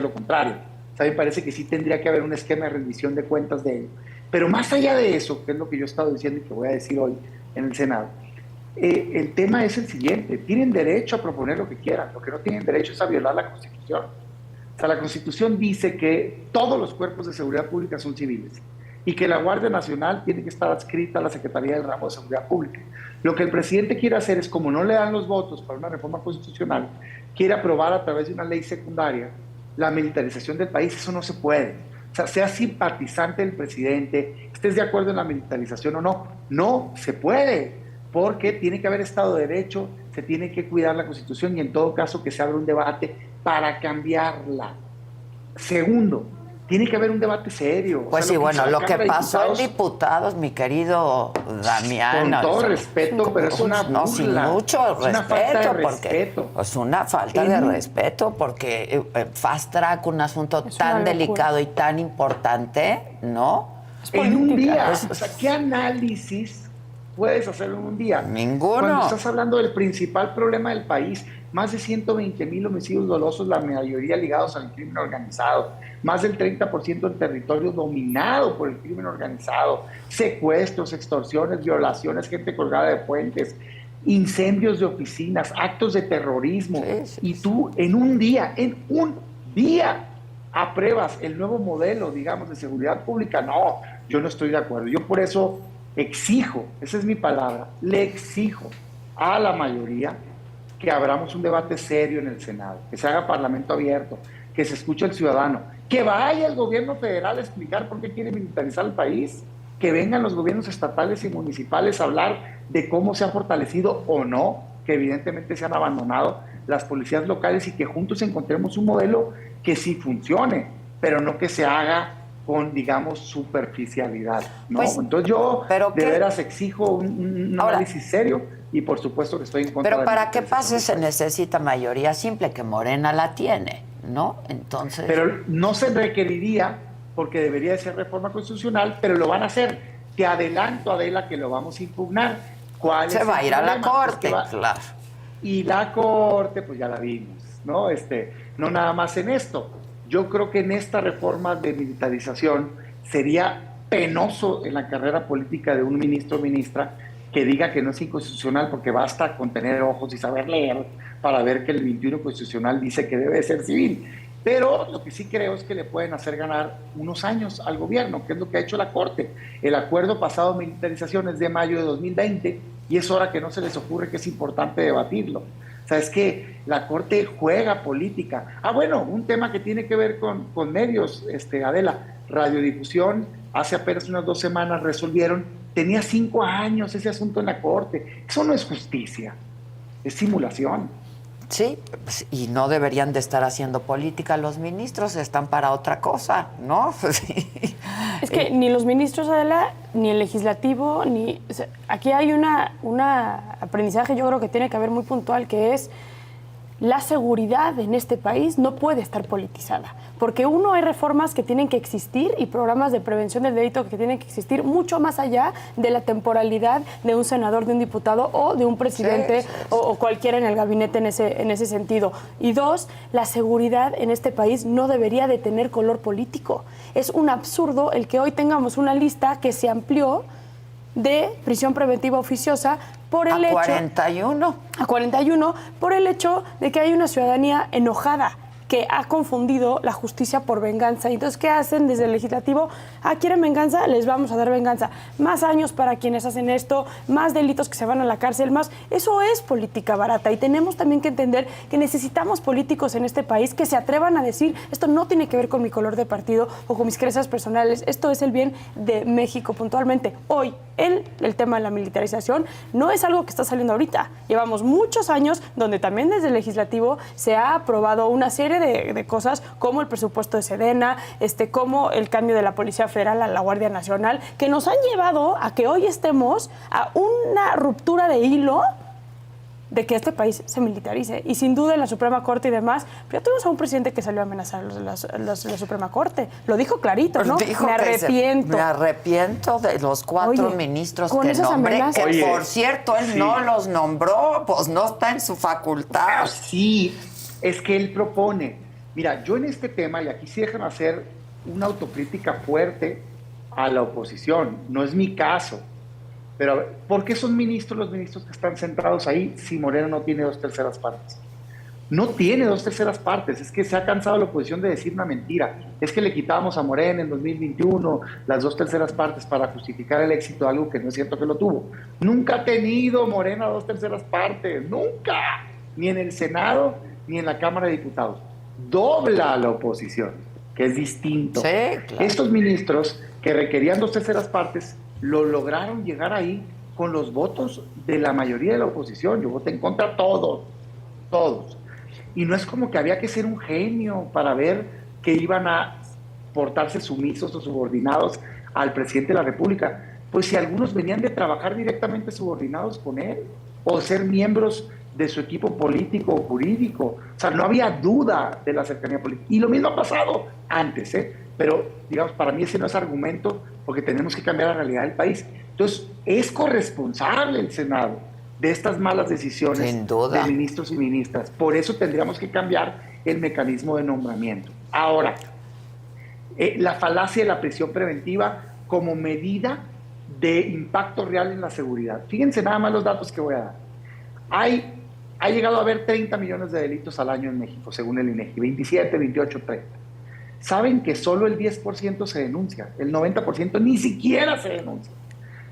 lo contrario. O sea, me parece que sí tendría que haber un esquema de rendición de cuentas de ello. Pero más allá de eso, que es lo que yo he estado diciendo y que voy a decir hoy en el Senado, el tema es el siguiente: tienen derecho a proponer lo que quieran, lo que no tienen derecho es a violar la Constitución. O sea, la Constitución dice que todos los cuerpos de seguridad pública son civiles y que la Guardia Nacional tiene que estar adscrita a la Secretaría del Ramo de Seguridad Pública. Lo que el presidente quiere hacer es, como no le dan los votos para una reforma constitucional, quiere aprobar a través de una ley secundaria la militarización del país. Eso no se puede. O sea, sea simpatizante del presidente, estés de acuerdo en la militarización o no, no se puede, porque tiene que haber Estado de Derecho, se tiene que cuidar la Constitución y en todo caso que se abra un debate para cambiarla. Segundo, tiene que haber un debate serio. Pues sí, bueno, lo que pasó en diputados, mi querido Damián. Con todo respeto, pero es una burla. No, sin mucho respeto, porque es una falta de respeto, porque fast track, un asunto tan delicado y tan importante, ¿no? En un día, o sea, ¿qué análisis puedes hacer en un día? Ninguno. Cuando estás hablando del principal problema del país, más de 120,000 homicidios dolosos, la mayoría ligados al crimen organizado, más del 30% del territorio dominado por el crimen organizado, secuestros, extorsiones, violaciones, gente colgada de puentes, incendios de oficinas, actos de terrorismo, y tú en un día, apruebas el nuevo modelo, digamos, de seguridad pública. No, yo no estoy de acuerdo. Yo por eso exijo, esa es mi palabra, le exijo a la mayoría que abramos un debate serio en el Senado, que se haga parlamento abierto, que se escuche al ciudadano, que vaya el gobierno federal a explicar por qué quiere militarizar el país, que vengan los gobiernos estatales y municipales a hablar de cómo se ha fortalecido o no, que evidentemente se han abandonado las policías locales, y que juntos encontremos un modelo que sí funcione, pero no que se haga con, digamos, superficialidad, ¿no? Pues, entonces yo de veras exijo un análisis serio, y por supuesto que estoy en contra. Pero para que pase se necesita mayoría simple, que Morena la tiene, ¿no? Entonces... Pero no se requeriría, porque debería de ser reforma constitucional, pero lo van a hacer. Te adelanto, Adela, que lo vamos a impugnar. ¿Cuál se va a ir a la Corte, pues claro. Y la Corte, pues ya la vimos, ¿no? No nada más en esto. Yo creo que en esta reforma de militarización sería penoso en la carrera política de un ministro o ministra que diga que no es inconstitucional, porque basta con tener ojos y saber leer para ver que el 21 constitucional dice que debe ser civil. Pero lo que sí creo es que le pueden hacer ganar unos años al gobierno, que es lo que ha hecho la Corte. El acuerdo pasado de militarización es de mayo de 2020 y es hora que no se les ocurre que es importante debatirlo. O sea, es que la Corte juega política. Bueno, un tema que tiene que ver con medios, Adela, radiodifusión, hace apenas unas 2 semanas resolvieron. Tenía 5 años ese asunto en la Corte. Eso no es justicia, es simulación. Sí, pues, y no deberían de estar haciendo política los ministros, están para otra cosa, ¿no? Sí. Es que ni los ministros, Adela, ni el legislativo, o sea, aquí hay una aprendizaje, yo creo que tiene que haber muy puntual, que es la seguridad en este país no puede estar politizada. Porque hay reformas que tienen que existir y programas de prevención del delito que tienen que existir mucho más allá de la temporalidad de un senador, de un diputado o de un presidente o cualquiera en el gabinete en ese sentido. Y 2, la seguridad en este país no debería de tener color político. Es un absurdo el que hoy tengamos una lista que se amplió de prisión preventiva oficiosa por el hecho... A 41, por el hecho de que hay una ciudadanía enojada que ha confundido la justicia por venganza. Entonces, ¿qué hacen desde el legislativo? ¿Quieren venganza? Les vamos a dar venganza. Más años para quienes hacen esto, más delitos que se van a la cárcel, más... Eso es política barata, y tenemos también que entender que necesitamos políticos en este país que se atrevan a decir, esto no tiene que ver con mi color de partido o con mis creencias personales, esto es el bien de México puntualmente. Hoy, el tema de la militarización no es algo que está saliendo ahorita. Llevamos muchos años donde también desde el legislativo se ha aprobado una serie de cosas, como el presupuesto de Sedena, como el cambio de la Policía Federal a la Guardia Nacional, que nos han llevado a que hoy estemos a una ruptura de hilo de que este país se militarice. Y sin duda en la Suprema Corte y demás, pero ya tuvimos a un presidente que salió a amenazar a la Suprema Corte. Lo dijo clarito, ¿no? Me arrepiento de los 4 ministros que nombré, que por cierto, él no los nombró, pues no está en su facultad. Sí, es que él propone, Mira, yo en este tema, y aquí sí dejan hacer una autocrítica fuerte a la oposición, no es mi caso, pero a ver, ¿por qué son ministros los ministros que están sentados ahí si Morena no tiene 2/3 partes? No tiene 2/3 partes, es que se ha cansado la oposición de decir una mentira. Es que le quitábamos a Morena en 2021 las 2/3 partes para justificar el éxito de algo que no es cierto que lo tuvo. Nunca ha tenido Morena 2/3 partes, nunca, ni en el Senado ni en la Cámara de Diputados. Dobla a la oposición, que es distinto. Sí, claro. Estos ministros que requerían 2/3 partes lo lograron llegar ahí con los votos de la mayoría de la oposición. Yo voté en contra todos. Y no es como que había que ser un genio para ver que iban a portarse sumisos o subordinados al presidente de la República. Pues si algunos venían de trabajar directamente subordinados con él o ser miembros de su equipo político o jurídico. O sea, no había duda de la cercanía política. Y lo mismo ha pasado antes, pero digamos, para mí ese no es argumento porque tenemos que cambiar la realidad del país. Entonces, es corresponsable el Senado de estas malas decisiones Sin duda. de ministros y ministras. Por eso tendríamos que cambiar el mecanismo de nombramiento. Ahora, la falacia de la prisión preventiva como medida de impacto real en la seguridad. Fíjense nada más los datos que voy a dar. Ha llegado a haber 30 millones de delitos al año en México, según el INEGI, 27, 28, 30. Saben que solo el 10% se denuncia, el 90% ni siquiera se denuncia.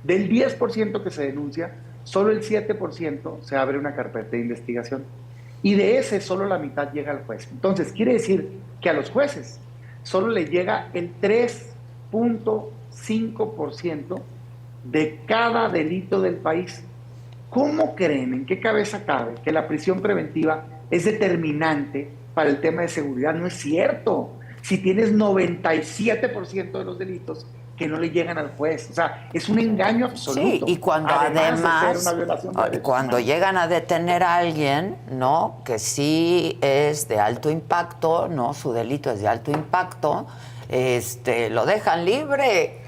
Del 10% que se denuncia, solo el 7% se abre una carpeta de investigación. Y de ese, solo la mitad llega al juez. Entonces, quiere decir que a los jueces solo le llega el 3.5% de cada delito del país. ¿Cómo creen, en qué cabeza cabe que la prisión preventiva es determinante para el tema de seguridad? No es cierto. Si tienes 97% de los delitos que no le llegan al juez. O sea, es un engaño absoluto. Sí, y cuando además cuando llegan a detener a alguien, ¿no? Que sí es de alto impacto, ¿no? Su delito es de alto impacto, lo dejan libre.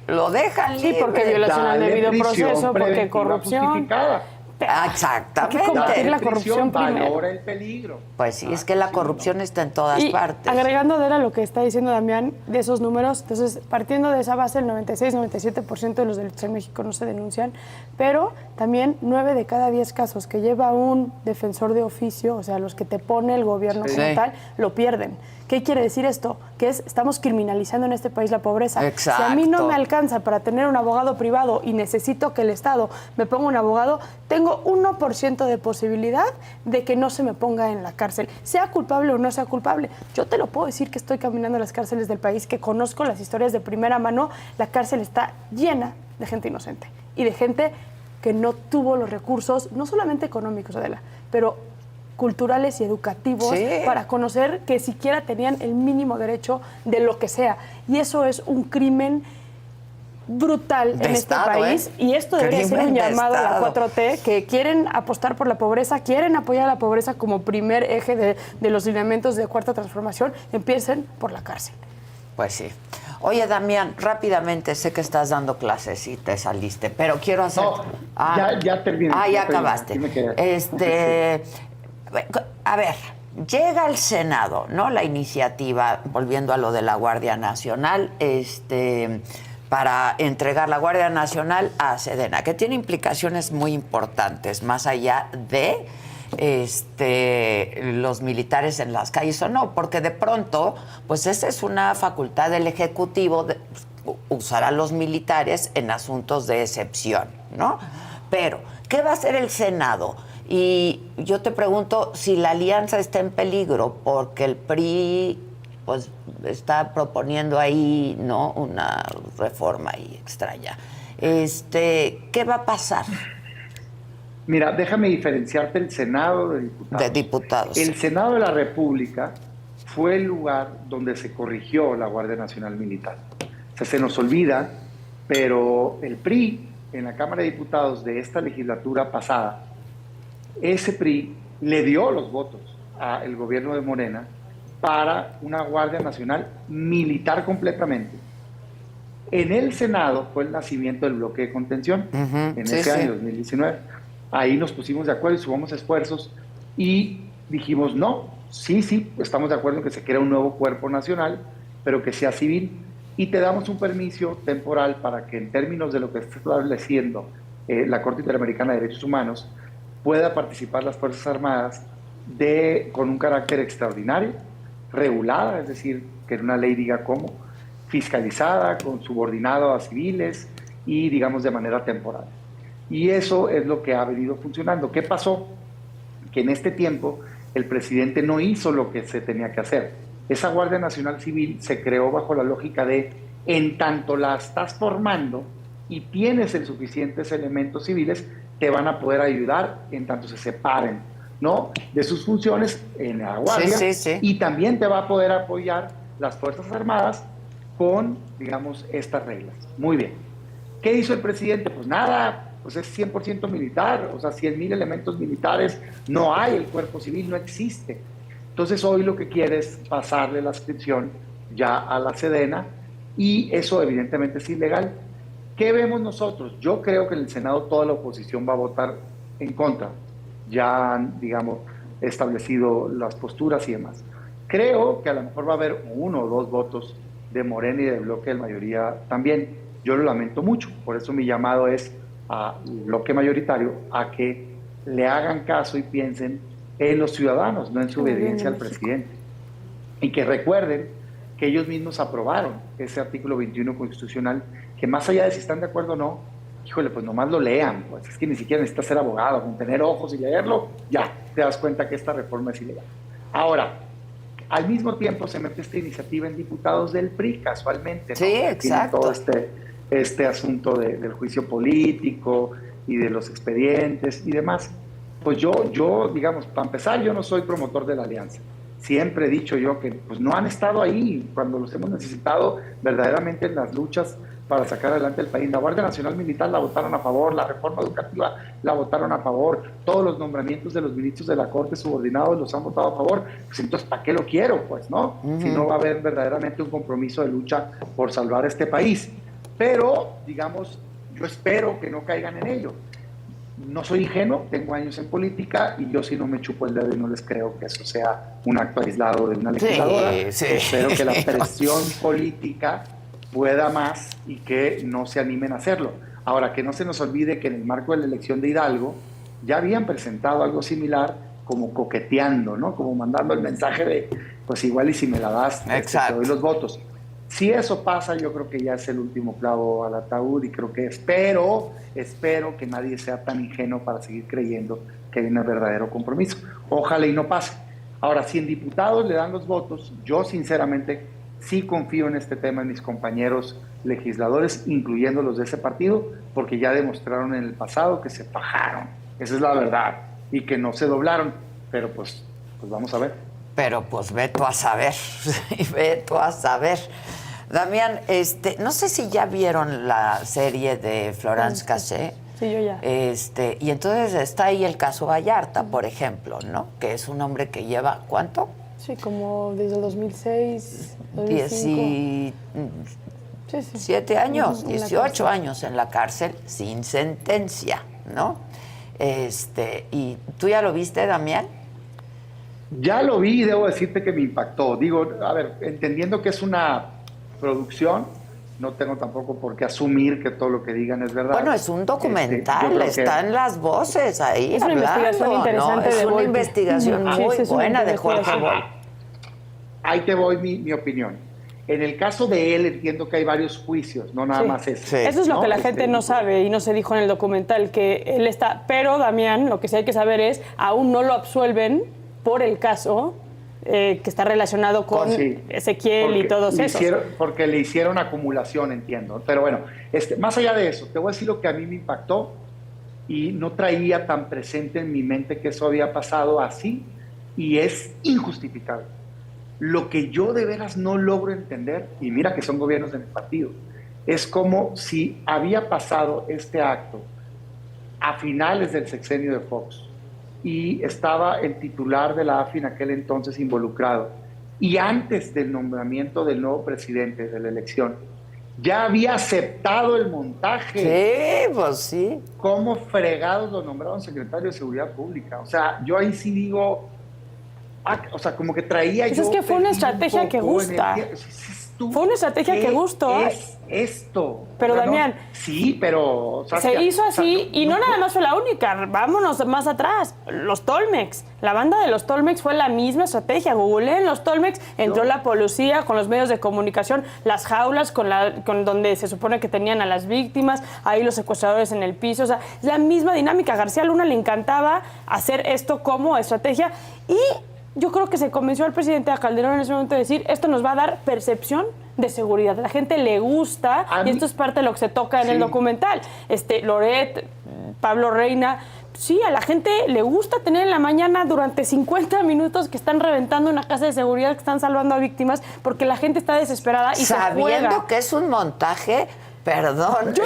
Sí, porque violación al debido proceso, porque corrupción. Justificada. Exactamente. Hay que combatir la corrupción primero. Valora el peligro. Pues sí, es que la corrupción está en todas partes. Agregando a lo que está diciendo Damián de esos números, entonces partiendo de esa base, el 96-97% de los delitos en México no se denuncian, pero también 9 de cada 10 casos que lleva un defensor de oficio, o sea, los que te pone el gobierno como tal, lo pierden. ¿Qué quiere decir esto? Que estamos criminalizando en este país la pobreza. Exacto. Si a mí no me alcanza para tener un abogado privado y necesito que el Estado me ponga un abogado, tengo 1% de posibilidad de que no se me ponga en la cárcel, sea culpable o no sea culpable. Yo te lo puedo decir que estoy caminando a las cárceles del país, que conozco las historias de primera mano. La cárcel está llena de gente inocente y de gente que no tuvo los recursos, no solamente económicos, Adela, pero culturales y educativos para conocer que siquiera tenían el mínimo derecho de lo que sea. Y eso es un crimen brutal en este país. Y esto debería ser un llamado a la 4T, que quieren apostar por la pobreza, quieren apoyar a la pobreza como primer eje de los lineamientos de Cuarta Transformación. Empiecen por la cárcel. Pues sí. Oye, Damián, rápidamente, sé que estás dando clases y te saliste, pero quiero hacer... No, ya terminé. Ya acabaste. A ver, llega al Senado, ¿no? La iniciativa, volviendo a lo de la Guardia Nacional, para entregar la Guardia Nacional a Sedena, que tiene implicaciones muy importantes, más allá de los militares en las calles o no, porque de pronto, pues esa es una facultad del Ejecutivo de usar a los militares en asuntos de excepción, ¿no? Pero, ¿qué va a hacer el Senado? Y yo te pregunto si la alianza está en peligro, porque el PRI pues está proponiendo ahí, ¿no?, una reforma ahí extraña. ¿Qué va a pasar? Mira, déjame diferenciarte el Senado de Diputados. De diputados. El Senado de la República fue el lugar donde se corrigió la Guardia Nacional Militar. O sea, se nos olvida, pero el PRI, en la Cámara de Diputados de esta legislatura pasada, ese PRI le dio los votos al gobierno de Morena para una Guardia Nacional militar completamente. En el Senado fue el nacimiento del bloque de contención, en ese año, 2019. Ahí nos pusimos de acuerdo y sumamos esfuerzos y dijimos, no, sí, estamos de acuerdo en que se crea un nuevo cuerpo nacional, pero que sea civil, y te damos un permiso temporal para que en términos de lo que está estableciendo la Corte Interamericana de Derechos Humanos, pueda participar las Fuerzas Armadas con un carácter extraordinario, regulada, es decir, que una ley diga cómo, fiscalizada, con subordinado a civiles y, digamos, de manera temporal. Y eso es lo que ha venido funcionando. ¿Qué pasó? Que en este tiempo el presidente no hizo lo que se tenía que hacer. Esa Guardia Nacional Civil se creó bajo la lógica de, en tanto la estás formando y tienes el suficientes elementos civiles, te van a poder ayudar en tanto se separen, ¿no?, de sus funciones en la Guardia, y también te va a poder apoyar las Fuerzas Armadas con, digamos, estas reglas. Muy bien. ¿Qué hizo el presidente? Pues nada, pues es 100% militar, o sea, 100,000 elementos militares, no hay, el cuerpo civil no existe. Entonces hoy lo que quiere es pasarle la adscripción ya a la Sedena, y eso evidentemente es ilegal. ¿Qué vemos nosotros? Yo creo que en el Senado toda la oposición va a votar en contra. Ya han, digamos, establecido las posturas y demás. Creo que a lo mejor va a haber 1 o 2 votos de Morena y de bloque de mayoría también. Yo lo lamento mucho, por eso mi llamado es al bloque mayoritario a que le hagan caso y piensen en los ciudadanos, no en su obediencia al presidente. Y que recuerden que ellos mismos aprobaron ese artículo 21 constitucional, que más allá de si están de acuerdo o no, híjole, pues nomás lo lean, pues es que ni siquiera necesitas ser abogado, con tener ojos y leerlo, ya te das cuenta que esta reforma es ilegal. Ahora, al mismo tiempo se mete esta iniciativa en diputados del PRI, casualmente, ¿no? Sí, exacto. Todo este asunto del juicio político y de los expedientes y demás. Pues yo, digamos, para empezar, yo no soy promotor de la alianza. Siempre he dicho yo que pues no han estado ahí cuando los hemos necesitado verdaderamente en las luchas para sacar adelante el país. La Guardia Nacional Militar la votaron a favor, la reforma educativa la votaron a favor, todos los nombramientos de los ministros de la Corte subordinados los han votado a favor. Pues entonces, ¿para qué lo quiero? Pues, ¿no? Si no va a haber verdaderamente un compromiso de lucha por salvar este país. Pero, digamos, yo espero que no caigan en ello. No soy ingenuo, tengo años en política y yo sí no me chupo el dedo y no les creo que eso sea un acto aislado de una legisladora. Espero que la presión política pueda más y que no se animen a hacerlo. Ahora, que no se nos olvide que en el marco de la elección de Hidalgo ya habían presentado algo similar, como coqueteando, ¿no? Como mandando el mensaje de, pues igual y si me la das, te doy los votos. Si eso pasa, yo creo que ya es el último clavo al ataúd y creo que espero que nadie sea tan ingenuo para seguir creyendo que hay un verdadero compromiso. Ojalá y no pase. Ahora, si en diputados le dan los votos, yo sinceramente sí confío en este tema en mis compañeros legisladores, incluyendo los de ese partido, porque ya demostraron en el pasado que se fajaron. Esa es la verdad. Y que no se doblaron. Pero pues vamos a ver. Pero pues veto a saber. Veto a saber. Damián, no sé si ya vieron la serie de Florence Cassé. Sí, yo ya. Y entonces está ahí el caso Vallarta, por ejemplo, ¿no? Que es un hombre que lleva, ¿cuánto? Sí, como desde el 2006, 2005. 17 años, 18 años en la cárcel sin sentencia, ¿no? ¿Y tú ya lo viste, Damián? Ya lo vi y debo decirte que me impactó. Digo, a ver, entendiendo que es una producción, no tengo tampoco por qué asumir que todo lo que digan es verdad. Bueno, es un documental, están las voces ahí es hablando, una investigación interesante, ¿no? Es una Volpi. investigación muy buena de Jorge Volpi. Ahí te voy mi opinión. En el caso de él entiendo que hay varios juicios, no nada más ese. Sí. Eso es lo que la gente no sabe y no se dijo en el documental, que él está... Pero, Damián, lo que sí hay que saber es, aún no lo absuelven por el caso que está relacionado con Ezequiel y todos esos. Porque le hicieron acumulación, entiendo. Pero bueno, más allá de eso, te voy a decir lo que a mí me impactó y no traía tan presente en mi mente que eso había pasado así y es injustificable. Lo que yo de veras no logro entender, y mira que son gobiernos de mi partido, es como si había pasado este acto a finales del sexenio de Fox y estaba el titular de la AFI en aquel entonces involucrado, y antes del nombramiento del nuevo presidente de la elección, ya había aceptado el montaje. Sí, pues sí. ¿Cómo fregados lo nombraron secretario de Seguridad Pública? O sea, yo ahí sí digo, o sea, como que traía Pues yo... es que fue una perdí un estrategia que poco gusta. Tú, Fue una estrategia que gustó. Es esto. Pero, O sea, Damián, sí, pero... se hizo así y no nada más fue la única. Vámonos más atrás. Los Tolmex. La banda de los Tolmex fue la misma estrategia. Googleen los Tolmex, entró la policía con los medios de comunicación, las jaulas con donde se supone que tenían a las víctimas, ahí los secuestradores en el piso. O sea, es la misma dinámica. A García Luna le encantaba hacer esto como estrategia y yo creo que se convenció al presidente Calderón en ese momento de decir, esto nos va a dar percepción de seguridad. A la gente le gusta y esto es parte de lo que se toca en el documental. Loret, Pablo Reina, sí, a la gente le gusta tener en la mañana durante 50 minutos que están reventando una casa de seguridad, que están salvando a víctimas, porque la gente está desesperada y sabiendo que es un montaje. Perdón. Yo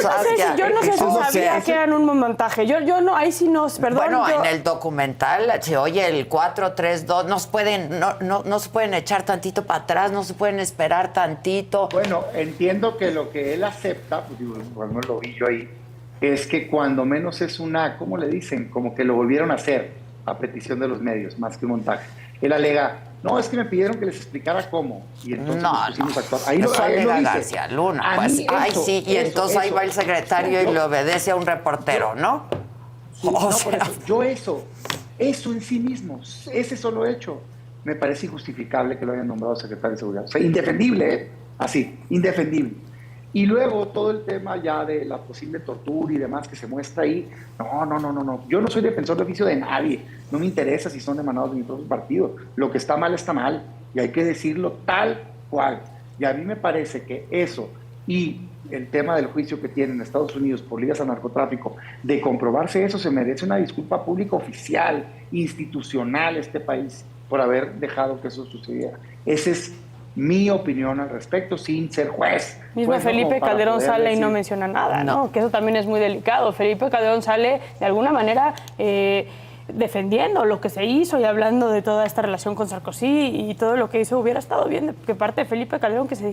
no sé si sabía que eran un montaje. Yo no, ahí sí no, perdón. Bueno, en el documental se oye el 4-3-2, no se pueden echar tantito para atrás, no se pueden esperar tantito. Bueno, entiendo que lo que él acepta, pues digo, bueno, lo vi yo ahí, es que cuando menos es una, ¿cómo le dicen? Como que lo volvieron a hacer a petición de los medios, más que un montaje. Él alega, no, es que me pidieron que les explicara cómo. Y entonces nos pusimos a actuar. Ahí lo dice. García Luna. Pues, y entonces ahí va el secretario y le obedece a un reportero, ¿no? Sí, por eso, eso en sí mismo, ese solo hecho, me parece injustificable que lo hayan nombrado secretario de Seguridad. O sea, indefendible, ¿eh? Así, indefendible. Y luego todo el tema ya de la posible tortura y demás que se muestra ahí, no. Yo no soy defensor de oficio de nadie, no me interesa si son emanados de mi propio partido. Lo que está mal y hay que decirlo tal cual. Y a mí me parece que eso y el tema del juicio que tienen en Estados Unidos por ligas al narcotráfico, de comprobarse eso, se merece una disculpa pública oficial, institucional este país, por haber dejado que eso sucediera. Ese es mi opinión al respecto, sin ser juez. Mismo Felipe Calderón sale y no menciona nada, ¿no? Que eso también es muy delicado. Felipe Calderón sale de alguna manera defendiendo lo que se hizo y hablando de toda esta relación con Sarkozy y todo lo que hizo. Hubiera estado bien de parte de Felipe Calderón que se